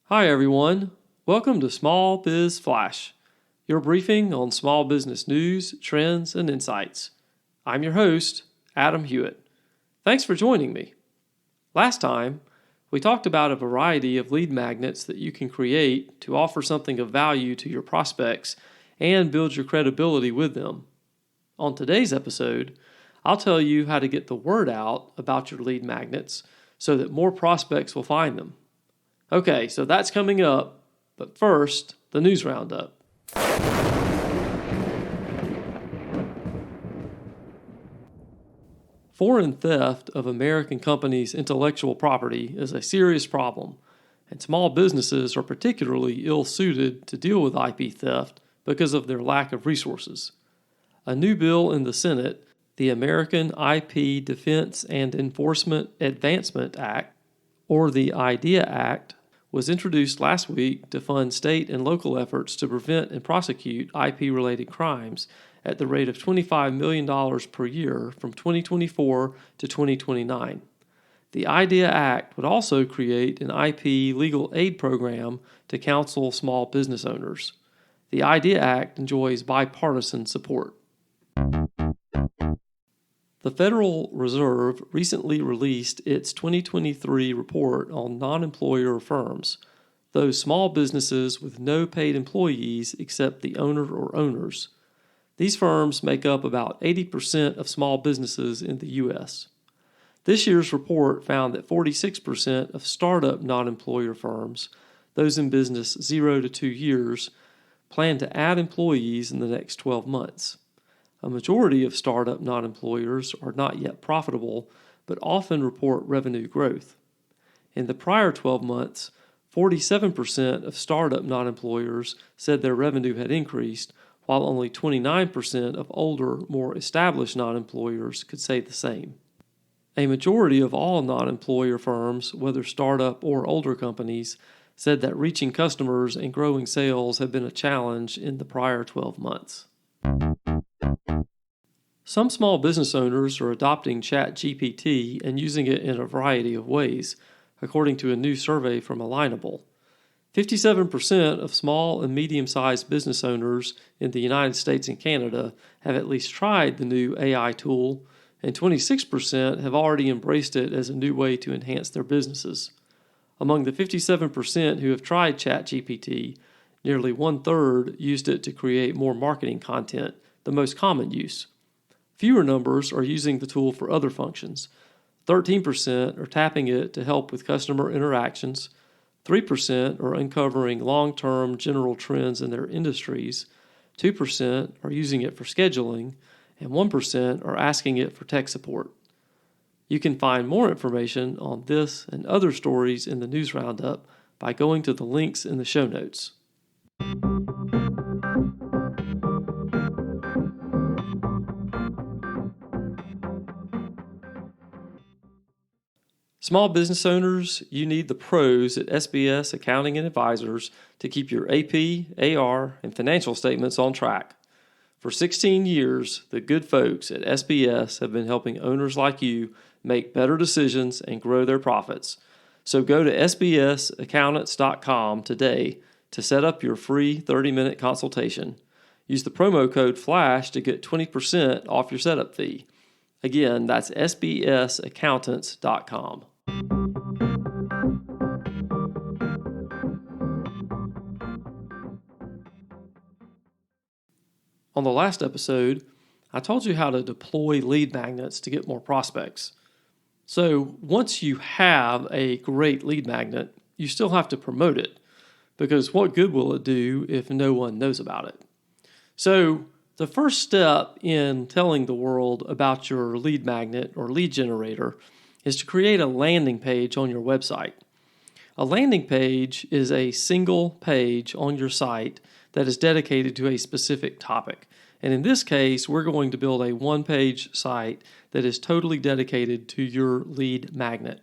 Hi everyone, welcome to Small Biz Flash, your briefing on small business news, trends, and insights. I'm your host, Adam Hewitt. Thanks for joining me. Last time, we talked about a variety of lead magnets that you can create to offer something of value to your prospects and build your credibility with them. On today's episode, I'll tell you how to get the word out about your lead magnets so that more prospects will find them. Okay, so that's coming up, but first, the news roundup. Foreign theft of American companies' intellectual property is a serious problem, and small businesses are particularly ill-suited to deal with IP theft because of their lack of resources. A new bill in the Senate, the American IP Defense and Enforcement Advancement Act, or the IDEA Act, was introduced last week to fund state and local efforts to prevent and prosecute IP-related crimes at the rate of $25 million per year from 2024 to 2029. The IDEA Act would also create an IP legal aid program to counsel small business owners. The IDEA Act enjoys bipartisan support. The Federal Reserve recently released its 2023 report on nonemployer firms, those small businesses with no paid employees except the owner or owners. These firms make up about 80% of small businesses in the U.S. This year's report found that 46% of startup nonemployer firms, those in business 0 to 2 years, plan to add employees in the next 12 months. A majority of startup non-employers are not yet profitable, but often report revenue growth. In the prior 12 months, 47% of startup non-employers said their revenue had increased, while only 29% of older, more established non-employers could say the same. A majority of all non-employer firms, whether startup or older companies, said that reaching customers and growing sales have been a challenge in the prior 12 months. Some small business owners are adopting ChatGPT and using it in a variety of ways, according to a new survey from Alignable. 57% of small and medium-sized business owners in the United States and Canada have at least tried the new AI tool, and 26% have already embraced it as a new way to enhance their businesses. Among the 57% who have tried ChatGPT, nearly one-third used it to create more marketing content, the most common use. Fewer numbers are using the tool for other functions. 13% are tapping it to help with customer interactions. 3% are uncovering long-term general trends in their industries. 2% are using it for scheduling. And 1% are asking it for tech support. You can find more information on this and other stories in the news roundup by going to the links in the show notes. Small business owners, you need the pros at SBS Accounting and Advisors to keep your AP, AR, and financial statements on track. For 16 years, the good folks at SBS have been helping owners like you make better decisions and grow their profits. So go to sbsaccountants.com today to set up your free 30-minute consultation. Use the promo code FLASH to get 20% off your setup fee. Again, that's sbsaccountants.com. On the last episode, I told you how to deploy lead magnets to get more prospects. So once you have a great lead magnet, you still have to promote it, because what good will it do if no one knows about it? So the first step in telling the world about your lead magnet or lead generator is to create a landing page on your website. A landing page is a single page on your site that is dedicated to a specific topic. And in this case, we're going to build a one-page site that is totally dedicated to your lead magnet.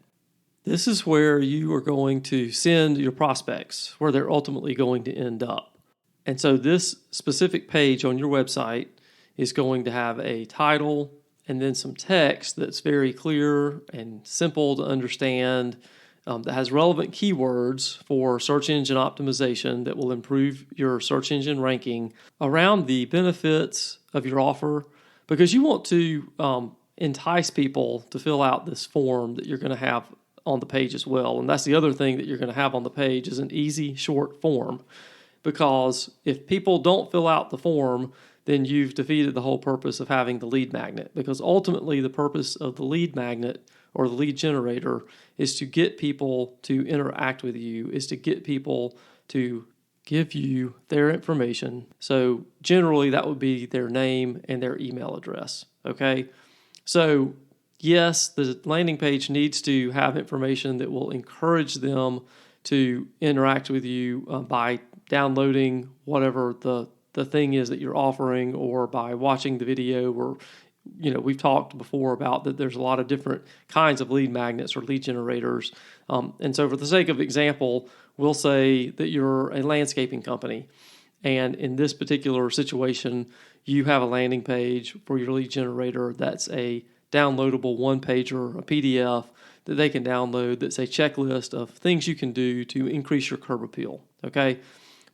This is where you are going to send your prospects, where they're ultimately going to end up. And so this specific page on your website is going to have a title and then some text that's very clear and simple to understand that has relevant keywords for search engine optimization that will improve your search engine ranking around the benefits of your offer, because you want to entice people to fill out this form that you're going to have on the page as well. And that's the other thing that you're going to have on the page is an easy, short form. Because if people don't fill out the form, then you've defeated the whole purpose of having the lead magnet. Because ultimately, the purpose of the lead magnet or the lead generator is to get people to interact with you, is to get people to give you their information. So generally, that would be their name and their email address. Okay? So yes, the landing page needs to have information that will encourage them to interact with you by downloading whatever the thing is that you're offering, or by watching the video, or we've talked before about that there's a lot of different kinds of lead magnets or lead generators. And so for the sake of example, we'll say that you're a landscaping company. And in this particular situation, you have a landing page for your lead generator that's a downloadable one-pager, a PDF that they can download that's a checklist of things you can do to increase your curb appeal, okay?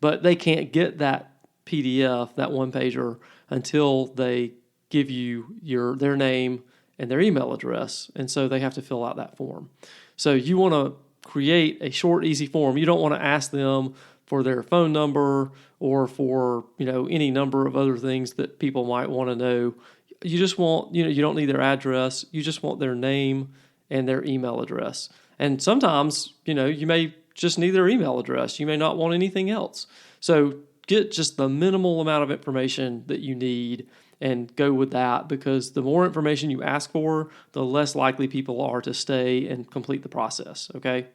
But they can't get that PDF, that one-pager, until they give you their name and their email address, and so they have to fill out that form. So you want to create a short, easy form. You don't want to ask them for their phone number or for any number of other things that people might want to know. You just want, you don't need their address. You just want their name and their email address. And sometimes, you may just need their email address. You may not want anything else. So get just the minimal amount of information that you need and go with that, because the more information you ask for, the less likely people are to stay and complete the process, okay?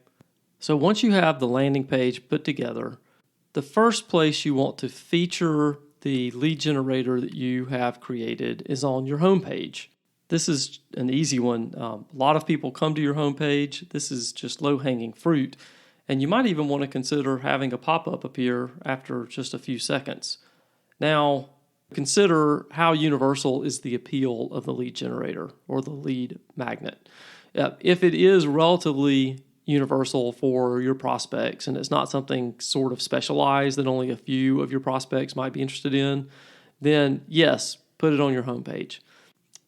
So once you have the landing page put together, the first place you want to feature the lead generator that you have created is on your homepage. This is an easy one. A lot of people come to your homepage. This is just low-hanging fruit. And you might even want to consider having a pop-up appear after just a few seconds. Now, consider how universal is the appeal of the lead generator or the lead magnet. If it is relatively universal for your prospects and it's not something sort of specialized that only a few of your prospects might be interested in, then yes, put it on your homepage.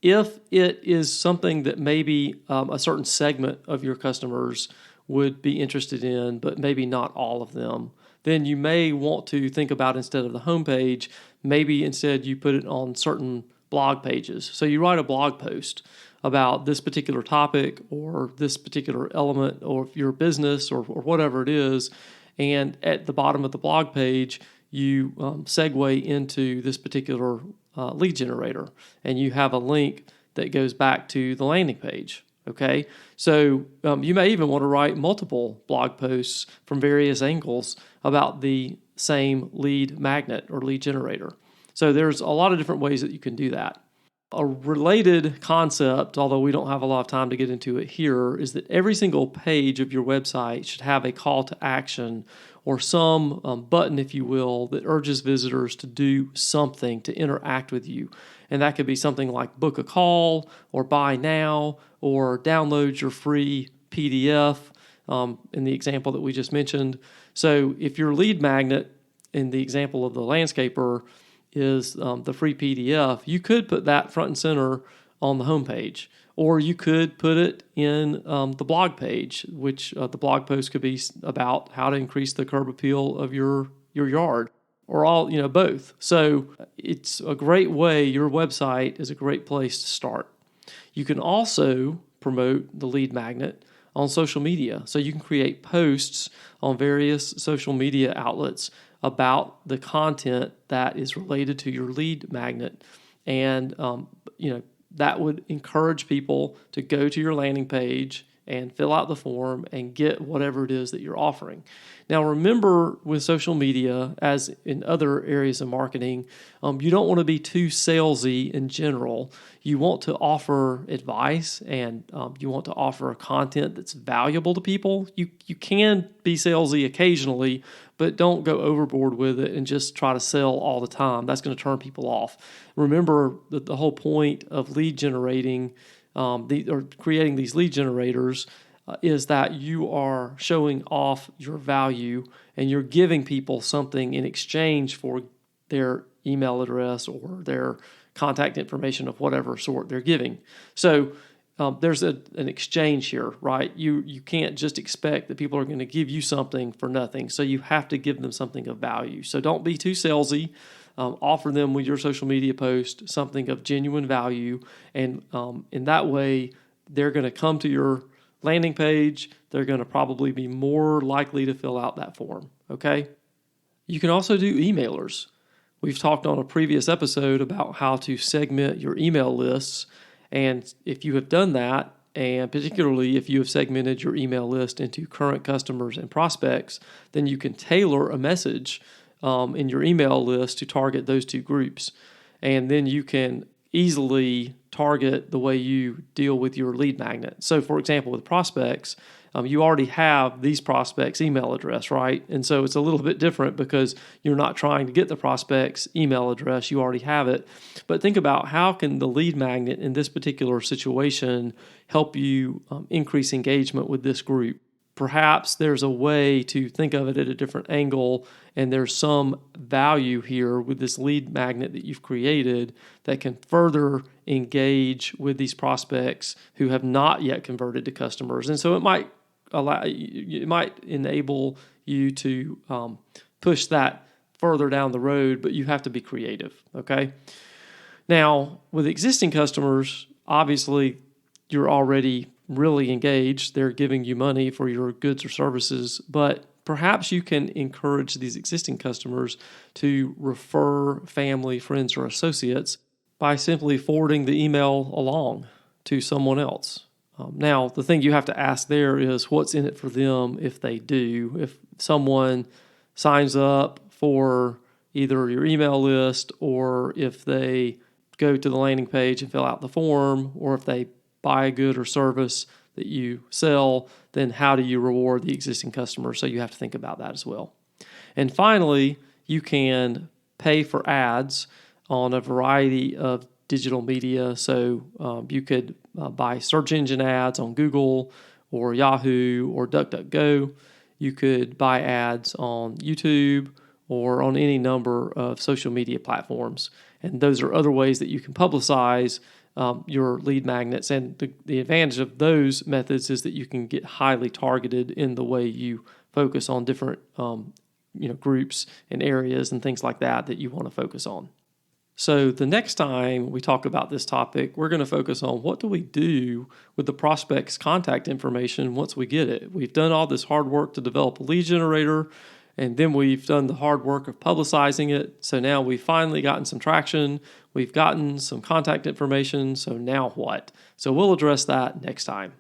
If it is something that maybe a certain segment of your customers would be interested in, but maybe not all of them, then you may want to think about, instead of the homepage, maybe instead you put it on certain blog pages. So you write a blog post about this particular topic or this particular element or your business or whatever it is, and at the bottom of the blog page, you segue into this particular lead generator, and you have a link that goes back to the landing page. Okay, so you may even want to write multiple blog posts from various angles about the same lead magnet or lead generator. So there's a lot of different ways that you can do that. A related concept, although we don't have a lot of time to get into it here, is that every single page of your website should have a call to action or some button, if you will, that urges visitors to do something, to interact with you. And that could be something like book a call or buy now or download your free PDF in the example that we just mentioned. So if your lead magnet in the example of the landscaper is the free PDF, you could put that front and center on the homepage, or you could put it in the blog page, which the blog post could be about how to increase the curb appeal of your yard, or all, both. So it's a great way. Your website is a great place to start. You can also promote the lead magnet on social media. So you can create posts on various social media outlets about the content that is related to your lead magnet. And, that would encourage people to go to your landing page and fill out the form and get whatever it is that you're offering. Now, remember, with social media, as in other areas of marketing, you don't want to be too salesy in general. You want to offer advice, and you want to offer content that's valuable to people. You can be salesy occasionally, but don't go overboard with it and just try to sell all the time. That's going to turn people off. Remember that the whole point of lead generating or creating these lead generators is that you are showing off your value and you're giving people something in exchange for their email address or their contact information of whatever sort they're giving. So there's an exchange here, right? You can't just expect that people are going to give you something for nothing. So you have to give them something of value. So don't be too salesy. Offer them with your social media post something of genuine value. And in that way, they're going to come to your landing page. They're going to probably be more likely to fill out that form, okay? You can also do emailers. We've talked on a previous episode about how to segment your email lists. And if you have done that, and particularly if you have segmented your email list into current customers and prospects, then you can tailor a message in your email list to target those two groups. And then you can easily target the way you deal with your lead magnet. So for example, with prospects, you already have these prospects' email address, right? And so it's a little bit different because you're not trying to get the prospect's email address, you already have it. But think about how can the lead magnet in this particular situation help you increase engagement with this group. Perhaps there's a way to think of it at a different angle, and there's some value here with this lead magnet that you've created that can further engage with these prospects who have not yet converted to customers. And so it might enable you to push that further down the road, but you have to be creative, okay? Now, with existing customers, obviously you're already really engaged. They're giving you money for your goods or services, but perhaps you can encourage these existing customers to refer family, friends, or associates by simply forwarding the email along to someone else. Now, the thing you have to ask there is what's in it for them if they do. If someone signs up for either your email list, or if they go to the landing page and fill out the form, or if they buy a good or service that you sell, then how do you reward the existing customer? So you have to think about that as well. And finally, you can pay for ads on a variety of digital media. So you could buy search engine ads on Google or Yahoo or DuckDuckGo. You could buy ads on YouTube or on any number of social media platforms. And those are other ways that you can publicize your lead magnets. And the advantage of those methods is that you can get highly targeted in the way you focus on different groups and areas and things like that you want to focus on. So the next time we talk about this topic, we're going to focus on what do we do with the prospect's contact information once we get it. We've done all this hard work to develop a lead generator, and then we've done the hard work of publicizing it. So now we've finally gotten some traction. We've gotten some contact information. So now what? So we'll address that next time.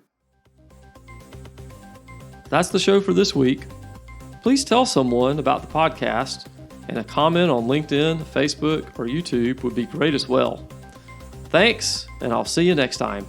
That's the show for this week. Please tell someone about the podcast, and a comment on LinkedIn, Facebook, or YouTube would be great as well. Thanks, and I'll see you next time.